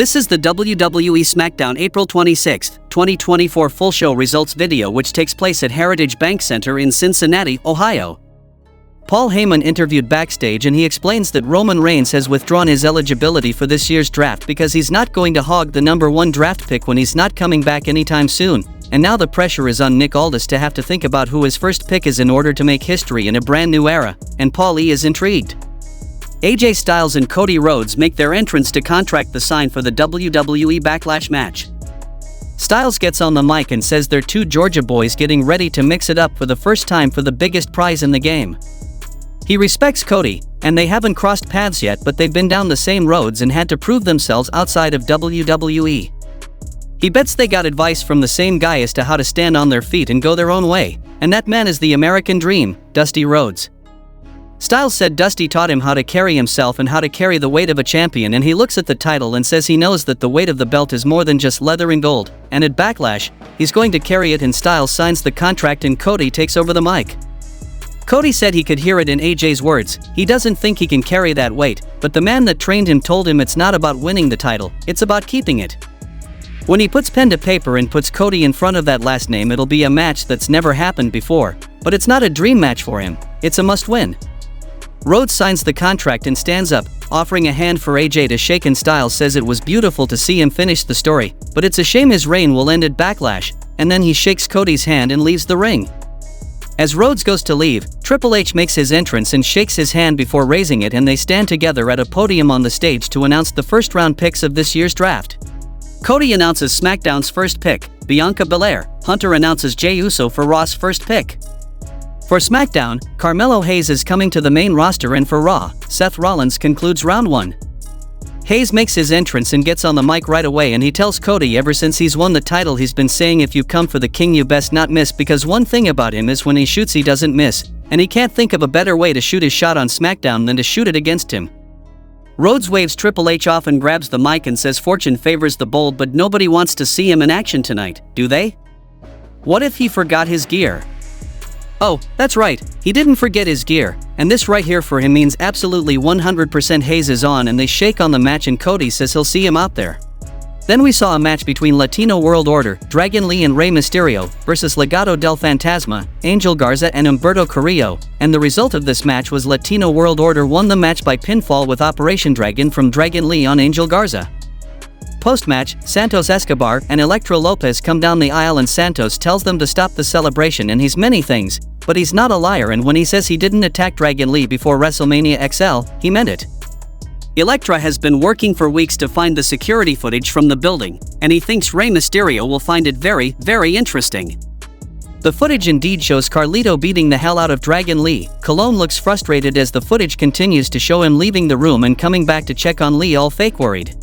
This is the WWE Smackdown April 26, 2024 full show results video which takes place at Heritage Bank Center in Cincinnati, Ohio. Paul Heyman interviewed backstage and he explains that Roman Reigns has withdrawn his eligibility for this year's draft because he's not going to hog the #1 draft pick when he's not coming back anytime soon, and now the pressure is on Nick Aldis to have to think about who his first pick is in order to make history in a brand new era, and Paul E is intrigued. AJ Styles and Cody Rhodes make their entrance to contract the sign for the WWE Backlash match. Styles gets on the mic and says they're two Georgia boys getting ready to mix it up for the first time for the biggest prize in the game. He respects Cody, and they haven't crossed paths yet, but they've been down the same roads and had to prove themselves outside of WWE. He bets they got advice from the same guy as to how to stand on their feet and go their own way, and that man is the American Dream, Dusty Rhodes. Styles said Dusty taught him how to carry himself and how to carry the weight of a champion, and he looks at the title and says he knows that the weight of the belt is more than just leather and gold, and at Backlash, he's going to carry it, and Styles signs the contract and Cody takes over the mic. Cody said he could hear it in AJ's words. He doesn't think he can carry that weight, but the man that trained him told him it's not about winning the title, it's about keeping it. When he puts pen to paper and puts Cody in front of that last name, it'll be a match that's never happened before, but it's not a dream match for him, it's a must-win. Rhodes signs the contract and stands up, offering a hand for AJ to shake, and Styles says it was beautiful to see him finish the story, but it's a shame his reign will end at Backlash, and then he shakes Cody's hand and leaves the ring. As Rhodes goes to leave, Triple H makes his entrance and shakes his hand before raising it, and they stand together at a podium on the stage to announce the first round picks of this year's draft. Cody announces SmackDown's first pick, Bianca Belair. Hunter announces Jey Uso for Raw's first pick. For SmackDown, Carmelo Hayes is coming to the main roster, and for Raw, Seth Rollins concludes round 1. Hayes makes his entrance and gets on the mic right away, and he tells Cody ever since he's won the title he's been saying if you come for the king you best not miss, because one thing about him is when he shoots he doesn't miss, and he can't think of a better way to shoot his shot on SmackDown than to shoot it against him. Rhodes waves Triple H off and grabs the mic and says fortune favors the bold, but nobody wants to see him in action tonight, do they? What if he forgot his gear? Oh, that's right, he didn't forget his gear, and this right here for him means absolutely 100% Hayes is on, and they shake on the match and Cody says he'll see him out there. Then we saw a match between Latino World Order, Dragon Lee and Rey Mysterio, versus Legado del Fantasma, Angel Garza and Humberto Carrillo, and the result of this match was Latino World Order won the match by pinfall with Operation Dragon from Dragon Lee on Angel Garza. Post-match, Santos Escobar and Elektra Lopez come down the aisle and Santos tells them to stop the celebration, and he's many things, but he's not a liar, and when he says he didn't attack Dragon Lee before WrestleMania XL, he meant it. Elektra has been working for weeks to find the security footage from the building, and he thinks Rey Mysterio will find it very, very interesting. The footage indeed shows Carlito beating the hell out of Dragon Lee. Colon looks frustrated as the footage continues to show him leaving the room and coming back to check on Lee, all fake worried.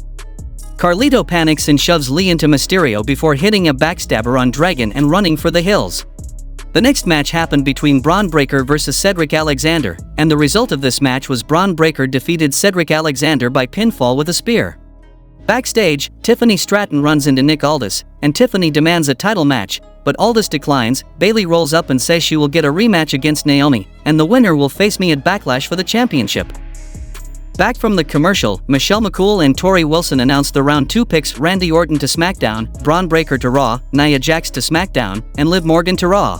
Carlito panics and shoves Lee into Mysterio before hitting a backstabber on Dragon and running for the hills. The next match happened between Braun Breaker versus Cedric Alexander, and the result of this match was Braun Breaker defeated Cedric Alexander by pinfall with a spear. Backstage, Tiffany Stratton runs into Nick Aldis, and Tiffany demands a title match, but Aldis declines. Bayley rolls up and says she will get a rematch against Naomi, and the winner will face me at Backlash for the championship. Back from the commercial, Michelle McCool and Tori Wilson announced the round 2 picks: Randy Orton to SmackDown, Braun Breaker to Raw, Nia Jax to SmackDown, and Liv Morgan to Raw.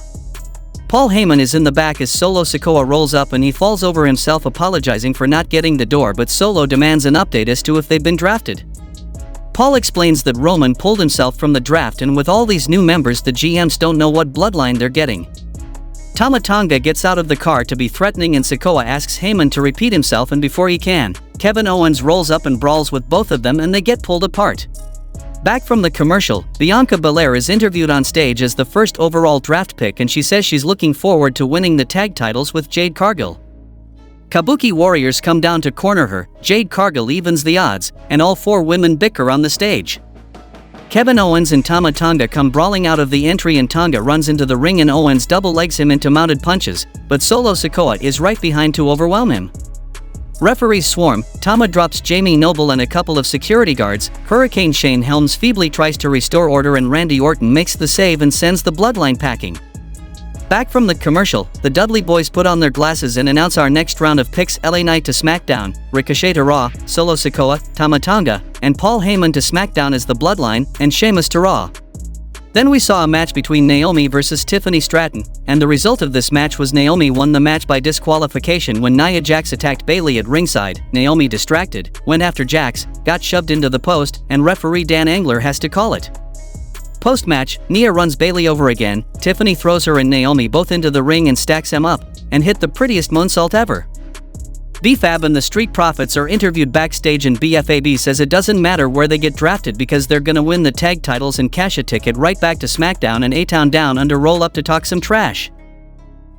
Paul Heyman is in the back as Solo Sikoa rolls up and he falls over himself apologizing for not getting the door, but Solo demands an update as to if they've been drafted. Paul explains that Roman pulled himself from the draft, and with all these new members the GMs don't know what bloodline they're getting. Tonga gets out of the car to be threatening, and Sikoa asks Heyman to repeat himself, and before he can, Kevin Owens rolls up and brawls with both of them and they get pulled apart. Back from the commercial, Bianca Belair is interviewed on stage as the first overall draft pick, and she says she's looking forward to winning the tag titles with Jade Cargill. Kabuki warriors come down to corner her, Jade Cargill evens the odds, and all 4 women bicker on the stage. Kevin Owens and Tonga come brawling out of the entry, and Tonga runs into the ring and Owens double legs him into mounted punches, but Solo Sikoa is right behind to overwhelm him. Referees swarm, Tama drops Jamie Noble and a couple of security guards, Hurricane Shane Helms feebly tries to restore order, and Randy Orton makes the save and sends the bloodline packing. Back from the commercial, the Dudley Boys put on their glasses and announce our next round of picks: LA Knight to SmackDown, Ricochet to Raw, Solo Sikoa, Tama Tonga, and Paul Heyman to SmackDown as the Bloodline, and Sheamus to Raw. Then we saw a match between Naomi versus Tiffany Stratton, and the result of this match was Naomi won the match by disqualification when Nia Jax attacked Bayley at ringside. Naomi, distracted, went after Jax, got shoved into the post, and referee Dan Angler has to call it. Post-match, Nia runs Bayley over again, Tiffany throws her and Naomi both into the ring and stacks them up, and hit the prettiest moonsault ever. BFAB and the Street Profits are interviewed backstage and BFAB says it doesn't matter where they get drafted because they're gonna win the tag titles and cash a ticket right back to SmackDown and A-Town Down under Roll Up to talk some trash.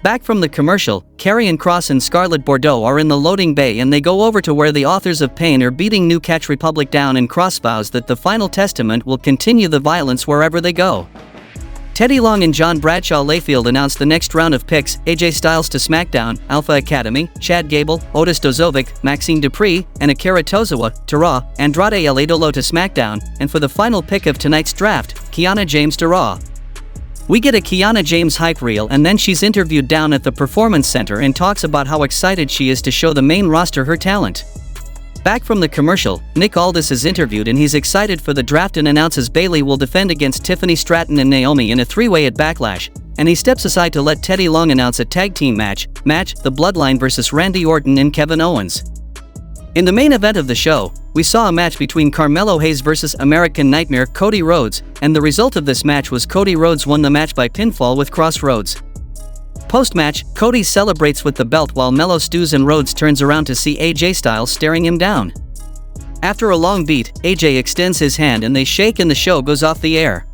Back from the commercial, Karrion Kross and Scarlett Bordeaux are in the loading bay and they go over to where the Authors of Pain are beating New Catch Republic down, and Kross vows that the Final Testament will continue the violence wherever they go. Teddy Long and John Bradshaw Layfield announced the next round of picks: AJ Styles to SmackDown, Alpha Academy, Chad Gable, Otis Dozovic, Maxine Dupree, and Akira Tozawa to Raw, Andrade El Idolo to SmackDown, and for the final pick of tonight's draft, Kiana James to Raw. We get a Kiana James hype reel and then she's interviewed down at the Performance Center and talks about how excited she is to show the main roster her talent. Back from the commercial, Nick Aldis is interviewed and he's excited for the draft and announces Bayley will defend against Tiffany Stratton and Naomi in a three-way at Backlash, and he steps aside to let Teddy Long announce a tag team match, the Bloodline versus Randy Orton and Kevin Owens. In the main event of the show, we saw a match between Carmelo Hayes versus American Nightmare Cody Rhodes, and the result of this match was Cody Rhodes won the match by pinfall with Crossroads. Post-match, Cody celebrates with the belt while Melo stews and Rhodes turns around to see AJ Styles staring him down. After a long beat, AJ extends his hand and they shake and the show goes off the air.